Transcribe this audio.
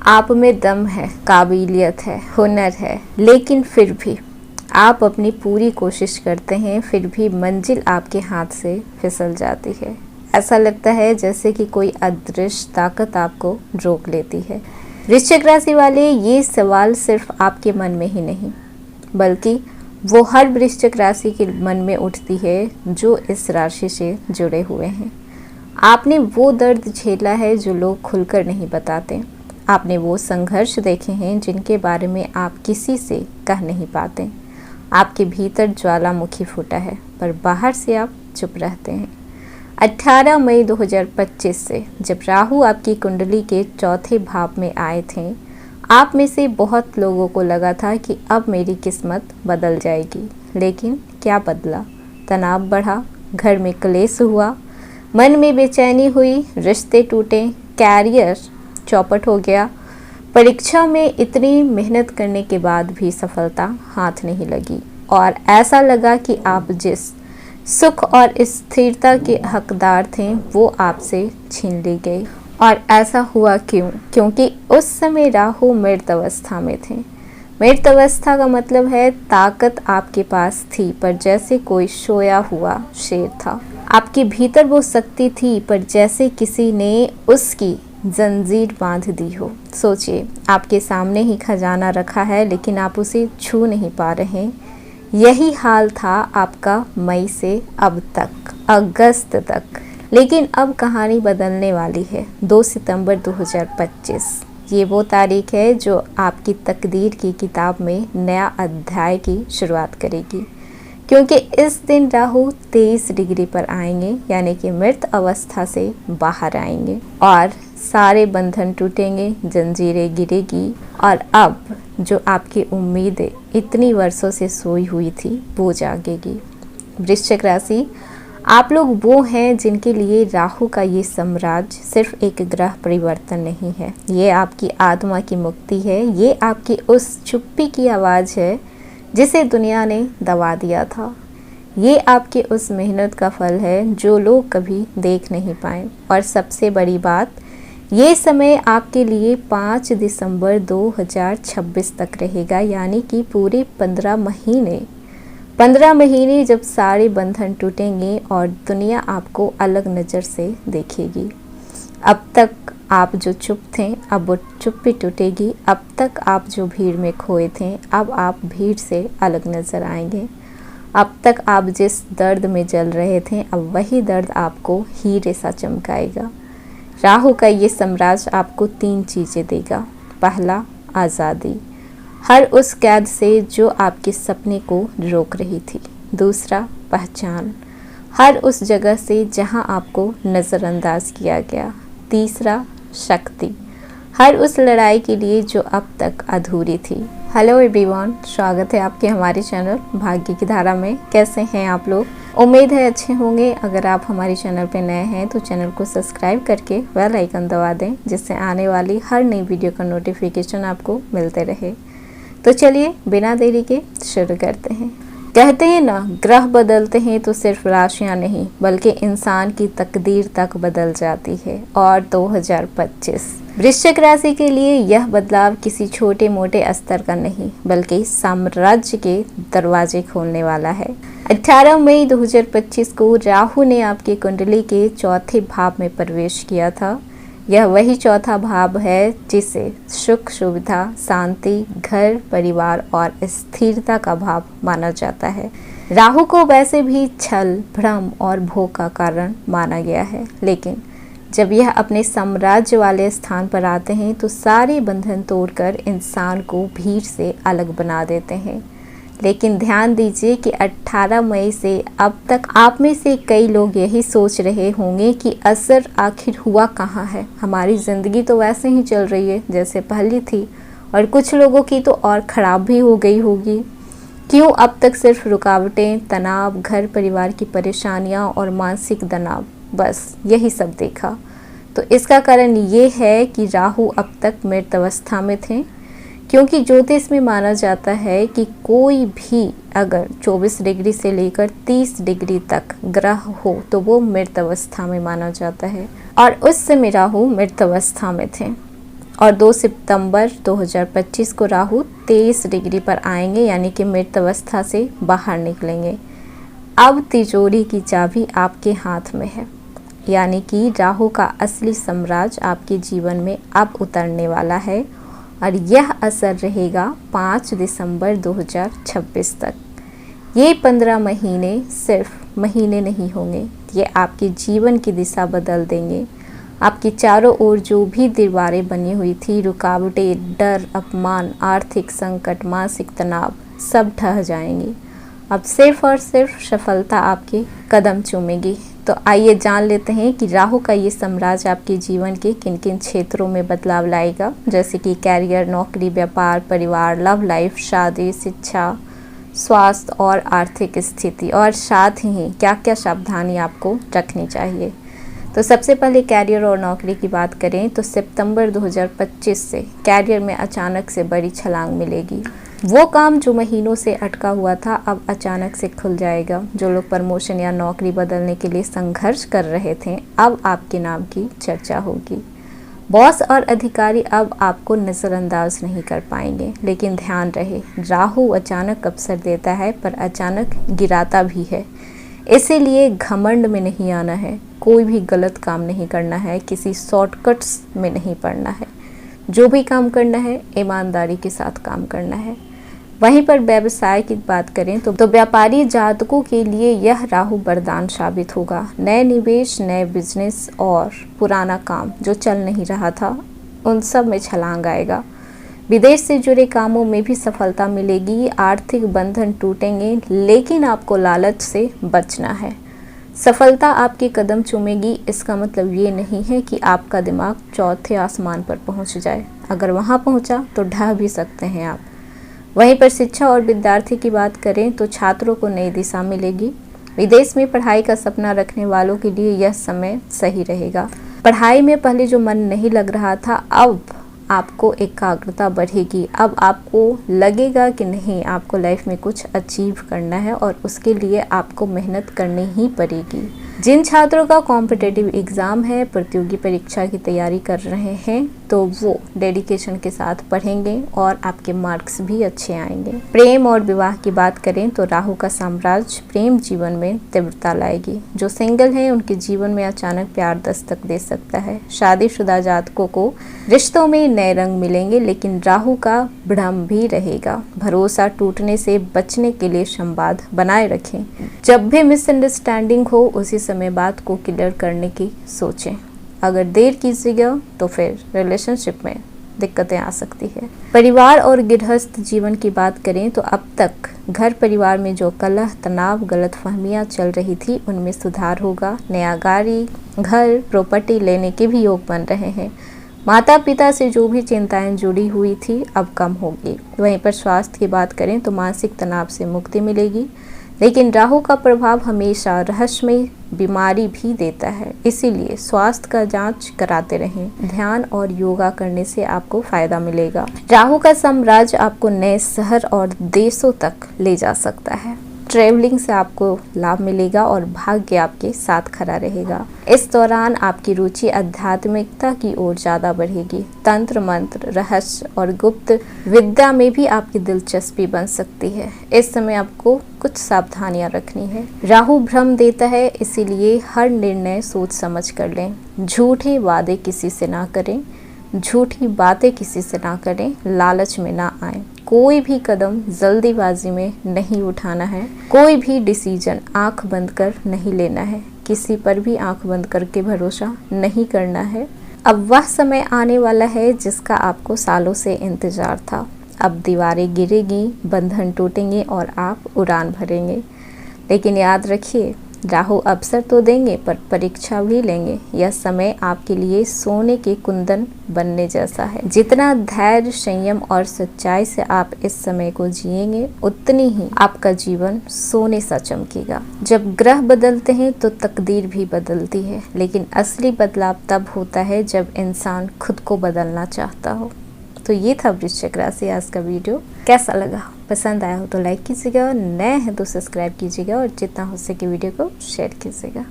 आप में दम है, काबिलियत है, हुनर है, लेकिन फिर भी आप अपनी पूरी कोशिश करते हैं, फिर भी मंजिल आपके हाथ से फिसल जाती है। ऐसा लगता है जैसे कि कोई अदृश्य ताकत आपको रोक लेती है। वृश्चिक राशि वाले, ये सवाल सिर्फ आपके मन में ही नहीं, बल्कि वो हर वृश्चिक राशि के मन में उठती है जो इस राशि से जुड़े हुए हैं। आपने वो दर्द झेला है जो लोग खुलकर नहीं बताते। आपने वो संघर्ष देखे हैं जिनके बारे में आप किसी से कह नहीं पाते। आपके भीतर ज्वालामुखी फूटा है, पर बाहर से आप चुप रहते हैं। 18 मई 2025 से जब राहु आपकी कुंडली के चौथे भाव में आए थे, आप में से बहुत लोगों को लगा था कि अब मेरी किस्मत बदल जाएगी। लेकिन क्या बदला? तनाव बढ़ा, घर में क्लेश हुआ, मन में बेचैनी हुई, रिश्ते टूटे, कैरियर चौपट हो गया। परीक्षा में इतनी मेहनत करने के बाद भी सफलता हाथ नहीं लगी और ऐसा लगा कि आप जिस सुख और स्थिरता के हकदार थे वो आपसे छीन ली गई। और ऐसा हुआ क्यों? क्योंकि उस समय राहु मृत अवस्था में थे। मृत अवस्था का मतलब है ताकत आपके पास थी, पर जैसे कोई सोया हुआ शेर था। आपके भीतर वो शक्ति थी, पर जैसे किसी ने उसकी जंजीर बांध दी हो। सोचिए, आपके सामने ही खजाना रखा है, लेकिन आप उसे छू नहीं पा रहे। यही हाल था आपका मई से अब तक, अगस्त तक। लेकिन अब कहानी बदलने वाली है। 2 सितंबर 2025 ये वो तारीख है जो आपकी तकदीर की किताब में नया अध्याय की शुरुआत करेगी, क्योंकि इस दिन राहु 23 डिग्री पर आएंगे, यानी कि मृत अवस्था से बाहर आएंगे और सारे बंधन टूटेंगे, जंजीरें गिरेगी और अब जो आपकी उम्मीदें इतनी वर्षों से सोई हुई थी वो जागेगी। वृश्चिक राशि, आप लोग वो हैं जिनके लिए राहु का ये साम्राज्य सिर्फ एक ग्रह परिवर्तन नहीं है, ये आपकी आत्मा की मुक्ति है। ये आपकी उस चुप्पी की आवाज़ है जिसे दुनिया ने दबा दिया था। ये आपके उस मेहनत का फल है जो लोग कभी देख नहीं पाए। और सबसे बड़ी बात, ये समय आपके लिए 5 दिसंबर 2026 तक रहेगा, यानी कि पूरे 15 महीने जब सारे बंधन टूटेंगे और दुनिया आपको अलग नज़र से देखेगी। अब तक आप जो चुप थे, अब वो चुप्पी टूटेगी। अब तक आप जो भीड़ में खोए थे, अब आप भीड़ से अलग नज़र आएंगे। अब तक आप जिस दर्द में जल रहे थे, अब वही दर्द आपको हीरे सा चमकाएगा। राहु का ये साम्राज्य आपको 3 चीज़ें देगा। पहला, आज़ादी, हर उस कैद से जो आपके सपने को रोक रही थी। दूसरा, पहचान, हर उस जगह से जहां आपको नज़रअंदाज किया गया। तीसरा, शक्ति, हर उस लड़ाई के लिए जो अब तक अधूरी थी। हेलो एवरीवन, स्वागत है आपके हमारे चैनल भाग्य की धारा में। कैसे हैं आप लोग? उम्मीद है अच्छे होंगे। अगर आप हमारे चैनल पे नए हैं तो चैनल को सब्सक्राइब करके बेल आइकन दबा दें, जिससे आने वाली हर नई वीडियो का नोटिफिकेशन आपको मिलते रहे। तो चलिए बिना देरी के शुरू करते हैं। कहते हैं ना, ग्रह बदलते हैं तो सिर्फ राशियां नहीं बल्कि इंसान की तकदीर तक बदल जाती है। और 2025 वृश्चिक राशि के लिए यह बदलाव किसी छोटे मोटे स्तर का नहीं बल्कि साम्राज्य के दरवाजे खोलने वाला है। 18 मई 2025 को राहु ने आपकी कुंडली के चौथे भाव में प्रवेश किया था। यह वही चौथा भाव है जिसे सुख, सुविधा, शांति, घर, परिवार और स्थिरता का भाव माना जाता है। राहु को वैसे भी छल, भ्रम और भोग का कारण माना गया है, लेकिन जब यह अपने साम्राज्य वाले स्थान पर आते हैं तो सारे बंधन तोड़कर इंसान को भीड़ से अलग बना देते हैं। लेकिन ध्यान दीजिए कि 18 मई से अब तक आप में से कई लोग यही सोच रहे होंगे कि असर आखिर हुआ कहाँ है। हमारी ज़िंदगी तो वैसे ही चल रही है जैसे पहले थी, और कुछ लोगों की तो और ख़राब भी हो गई होगी। क्यों अब तक सिर्फ रुकावटें, तनाव, घर परिवार की परेशानियाँ और मानसिक तनाव, बस यही सब देखा। तो इसका कारण ये है कि राहु अब तक मृत अवस्था में थे, क्योंकि ज्योतिष में माना जाता है कि कोई भी अगर 24 डिग्री से लेकर 30 डिग्री तक ग्रह हो तो वो मृत अवस्था में माना जाता है। और उस समय राहु मृत अवस्था में थे और 2 सितंबर 2025 को राहु 23 डिग्री पर आएंगे, यानी कि मृत अवस्था से बाहर निकलेंगे। अब तिजोरी की चाबी आपके हाथ में है, यानी कि राहु का असली साम्राज्य आपके जीवन में अब उतरने वाला है और यह असर रहेगा 5 दिसंबर 2026 तक। ये 15 महीने सिर्फ महीने नहीं होंगे, ये आपके जीवन की दिशा बदल देंगे। आपकी चारों ओर जो भी दीवारें बनी हुई थी, रुकावटें, डर, अपमान, आर्थिक संकट, मानसिक तनाव, सब ढह जाएंगी। अब सिर्फ और सिर्फ सफलता आपके कदम चूमेगी। तो आइए जान लेते हैं कि राहु का ये साम्राज्य आपके जीवन के किन किन क्षेत्रों में बदलाव लाएगा, जैसे कि कैरियर, नौकरी, व्यापार, परिवार, लव लाइफ, शादी, शिक्षा, स्वास्थ्य और आर्थिक स्थिति, और साथ ही क्या क्या सावधानी आपको रखनी चाहिए। तो सबसे पहले कैरियर और नौकरी की बात करें तो सितंबर 2025 से कैरियर में अचानक से बड़ी छलांग मिलेगी। वो काम जो महीनों से अटका हुआ था अब अचानक से खुल जाएगा। जो लोग प्रमोशन या नौकरी बदलने के लिए संघर्ष कर रहे थे, अब आपके नाम की चर्चा होगी। बॉस और अधिकारी अब आपको नज़रअंदाज नहीं कर पाएंगे, लेकिन ध्यान रहे, राहु अचानक अवसर देता है पर अचानक गिराता भी है। इसीलिए घमंड में नहीं आना है, कोई भी गलत काम नहीं करना है, किसी शॉर्टकट्स में नहीं पड़ना है। जो भी काम करना है ईमानदारी के साथ काम करना है। वहीं पर व्यवसाय की बात करें तो व्यापारी जातकों के लिए यह राहु वरदान साबित होगा। नए निवेश, नए बिजनेस और पुराना काम जो चल नहीं रहा था उन सब में छलांग आएगा। विदेश से जुड़े कामों में भी सफलता मिलेगी। आर्थिक बंधन टूटेंगे, लेकिन आपको लालच से बचना है। सफलता आपके कदम चूमेगी। इसका मतलब ये नहीं है कि आपका दिमाग चौथे आसमान पर पहुंच जाए। अगर वहां पहुंचा तो ढह भी सकते हैं आप। वहीं पर शिक्षा और विद्यार्थी की बात करें तो छात्रों को नई दिशा मिलेगी। विदेश में पढ़ाई का सपना रखने वालों के लिए यह समय सही रहेगा। पढ़ाई में पहले जो मन नहीं लग रहा था, अब आपको एकाग्रता बढ़ेगी। अब आपको लगेगा कि नहीं, आपको लाइफ में कुछ अचीव करना है और उसके लिए आपको मेहनत करनी ही पड़ेगी। जिन छात्रों का कॉम्पिटिटिव एग्ज़ाम है, प्रतियोगी परीक्षा की तैयारी कर रहे हैं, तो वो डेडिकेशन के साथ पढ़ेंगे और आपके मार्क्स भी अच्छे आएंगे। प्रेम और विवाह की बात करें तो राहु का साम्राज्य प्रेम जीवन में तीव्रता लाएगी। जो सिंगल हैं उनके जीवन में अचानक प्यार दस्तक दे सकता है। शादीशुदा जातकों को रिश्तों में नए रंग मिलेंगे, लेकिन राहु का भ्रम भी रहेगा। भरोसा टूटने से बचने के लिए संवाद बनाए रखें। जब भी मिसअंडरस्टैंडिंग हो उसी समय बात को क्लियर करने की सोचें। अगर देर कीजिएगा तो फिर रिलेशनशिप में दिक्कतें आ सकती है। परिवार और गृहस्थ जीवन की बात करें तो अब तक घर परिवार में जो कलह, तनाव, गलतफहमियां चल रही थी उनमें सुधार होगा। नया गाड़ी, घर, प्रॉपर्टी लेने के भी योग बन रहे हैं। माता पिता से जो भी चिंताएं जुड़ी हुई थी अब कम होगी। वहीं पर स्वास्थ्य की बात करें तो मानसिक तनाव से मुक्ति मिलेगी, लेकिन राहु का प्रभाव हमेशा रहस्यमय बीमारी भी देता है। इसीलिए स्वास्थ्य का जांच कराते रहें। ध्यान और योगा करने से आपको फायदा मिलेगा। राहु का साम्राज्य आपको नए शहर और देशों तक ले जा सकता है। ट्रैवलिंग से आपको लाभ मिलेगा और भाग्य आपके साथ खड़ा रहेगा। इस दौरान आपकी रुचि आध्यात्मिकता की ओर ज़्यादा बढ़ेगी। तंत्र मंत्र, रहस्य और गुप्त विद्या में भी आपकी दिलचस्पी बन सकती है। इस समय आपको कुछ सावधानियां रखनी है। राहु भ्रम देता है, इसीलिए हर निर्णय सोच समझ कर लें। झूठे वादे किसी से ना करें, झूठी बातें किसी से ना करें, लालच में ना आए। कोई भी कदम जल्दीबाजी में नहीं उठाना है। कोई भी डिसीजन आंख बंद कर नहीं लेना है। किसी पर भी आंख बंद करके भरोसा नहीं करना है। अब वह समय आने वाला है जिसका आपको सालों से इंतजार था। अब दीवारें गिरेगी, बंधन टूटेंगे और आप उड़ान भरेंगे। लेकिन याद रखिए, राहु अवसर तो देंगे पर परीक्षा भी लेंगे। यह समय आपके लिए सोने के कुंदन बनने जैसा है। जितना धैर्य, संयम और सच्चाई से आप इस समय को जिएंगे, उतनी ही आपका जीवन सोने सा चमकेगा। जब ग्रह बदलते हैं तो तकदीर भी बदलती है, लेकिन असली बदलाव तब होता है जब इंसान खुद को बदलना चाहता हो। तो ये था वृश्चिक राशि आज का वीडियो। कैसा लगा? पसंद आया हो तो लाइक कीजिएगा, नए हैं तो सब्सक्राइब कीजिएगा और जितना हो सके वीडियो को शेयर कीजिएगा।